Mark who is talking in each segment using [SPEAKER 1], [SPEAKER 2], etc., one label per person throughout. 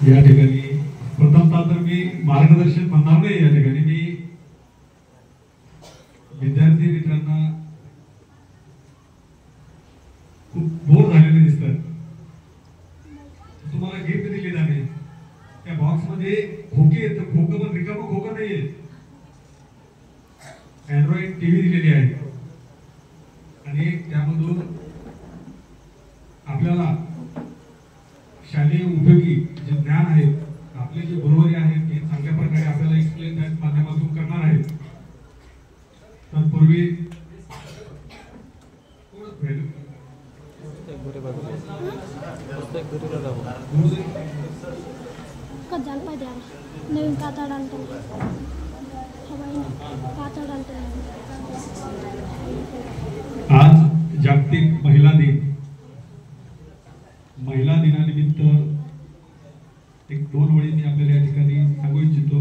[SPEAKER 1] या ठिकाणी प्रथमतः तर मी मार्गदर्शक म्हणणार नाही, या ठिकाणी मी विद्यार्थी मित्रांना खूप बोर झालेले दिसतात. तुम्हाला गिफ्ट दिली जाणे, त्या बॉक्स मध्ये खोके आहेत, खोकं पण रिकामं खोकं नाहीये, अँड्रॉइड टीव्ही दिलेली आहे आणि त्यामधून आपल्याला शालेय उपयोगी जे ज्ञान आहे, आपले जे गुरुवारी आहेत हे चांगल्या प्रकारे आपल्याला एक्सप्लेन त्या माध्यमातून करणार आहेत. तत्पूर्वी
[SPEAKER 2] नवीन पाताळ
[SPEAKER 1] आज जागतिक महिला दिन. महिला दिनानिमित्त एक दोन ओळी मी आपल्याला या ठिकाणी सांगू इच्छितो.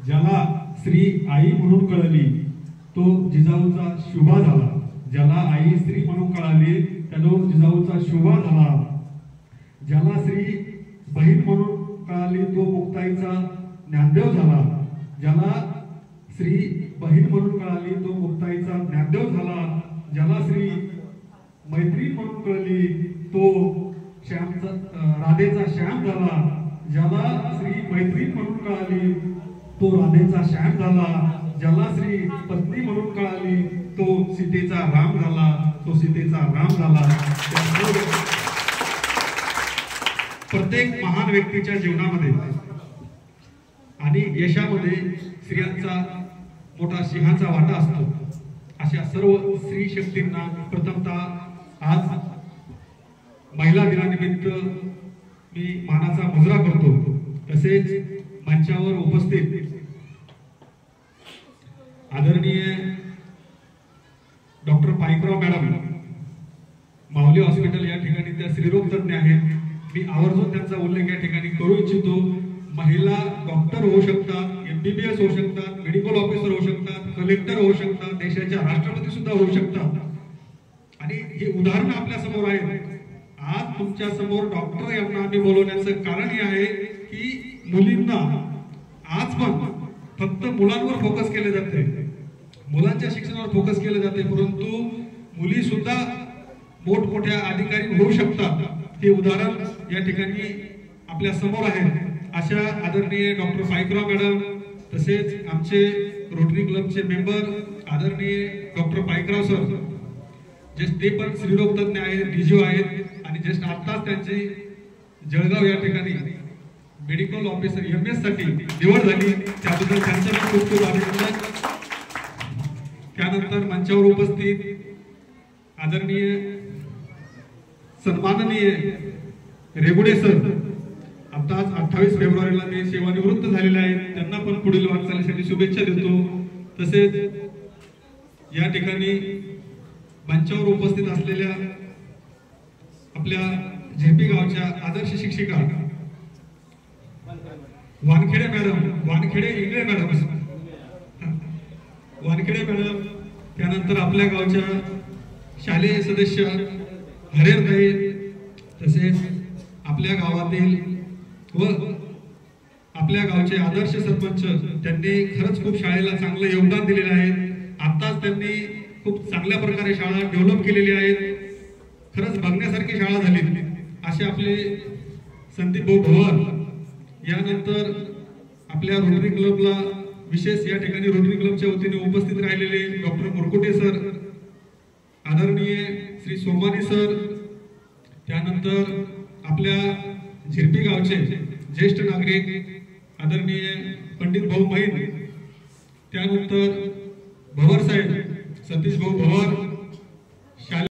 [SPEAKER 1] ज्याला स्त्री आई म्हणून कळली तो जिजाऊचा शुभा झाला. ज्याला आई स्त्री म्हणून कळाली त्याला जिजाऊचा शुभा झाला. ज्याला स्त्री बहीण म्हणून कळाली तो मुक्ताईचा ज्ञानदेव झाला. ज्याला स्त्री बहीण म्हणून कळाली तो मुक्ताईचा ज्ञानदेव झाला. ज्याला स्त्री मैत्रीण म्हणून कळली तो राधेचा श्याम झाला. ज्याला स्त्री मैत्रीण म्हणून कळाली तो राधेचा श्याम झाला. ज्याला स्त्री पत्नी म्हणून कळाली तो सीतेचा राम झाला. तो सीतेचा राम झाला. प्रत्येक महान व्यक्तीच्या जीवनामध्ये आणि यशामध्ये स्त्रियांचा मोठा सिंहाचा वाटा असतो. अशा सर्व स्त्री शक्तींना प्रथमतः आज महिला दिनानिमित्त मी मानाचा मुजरा करतो. तसेच मंचावर उपस्थित आदरणीय डॉक्टर पाईकराव मॅडम, माऊली हॉस्पिटल या ठिकाणी त्या स्त्रीरोग तज्ञ आहेत. मी आवर्जून त्यांचा उल्लेख या ठिकाणी करू इच्छितो. महिला डॉक्टर होऊ शकतात, MBBS होऊ शकतात, मेडिकल ऑफिसर होऊ शकतात, कलेक्टर होऊ शकतात, देशाच्या राष्ट्रपती सुद्धा होऊ शकतात. आणि हे उदाहरण आपल्या समोर आहे. आज तुमच्या समोर डॉक्टर यांना आम्ही बोलवण्याचं कारण हे आहे की मुलींना आज पण फक्त मुलांवर फोकस केले जाते, मुलांच्या शिक्षणावर फोकस केले जाते, परंतु मुली सुद्धा मोठमोठ्या अधिकारी होऊ शकतात. हे उदाहरण या ठिकाणी आपल्या समोर आहे. अशा आदरणीय डॉक्टर पाईकराव मॅडम, तसेच आमचे रोटरी क्लबचे मेंबर आदरणीय डॉक्टर पाईकराव सर, जस्ट ते पण स्त्रीरोग तज्ञ आहेत, DGO आहेत आणि जस्ट आत्ताच त्यांची जळगाव या ठिकाणी मेडिकल ऑफिसर MS साठी निवड झाली. त्याबद्दल त्यांचं खूप खूप अभिनंदन. त्यानंतर मंचावर उपस्थित आदरणीय सन्माननीय रेगुडे सर, आताच 28 फेब्रुवारीला ते सेवानिवृत्त झालेले आहेत. त्यांना पण पुढील वाटचालीसाठी शुभेच्छा देतो. तसेच या ठिकाणी मंचावर उपस्थित असलेल्या आपल्या झेपी गावच्या आदर्श शिक्षिका Wankhede madam, Wankhede Ingale madam, Wankhede madam, त्यानंतर आपल्या गावच्या शालेय सदस्य हरेरताई, तसेच आपल्या गावातील व आपल्या गावचे आदर्श सरपंच, त्यांनी खरंच खूप शाळेला चांगलं योगदान दिलेलं आहे. आताच त्यांनी खूप चांगल्या प्रकारे शाळा डेव्हलप केलेली आहेत. खरंच बघण्यासारखी शाळा झाली. असे आपले संदीप भाऊ भवर, यानंतर आपल्या रोटरी क्लबला विशेष या ठिकाणी रोटरी क्लबच्या वतीने उपस्थित राहिलेले डॉक्टर मुरकुटे सर, आदरणीय श्री सोमानी सर, त्यानंतर आपल्या झिरपी गावचे ज्येष्ठ नागरिक आदरणीय पंडित भाऊ मैन, त्यानंतर भवर साहेब, सतीश भाऊ भवर,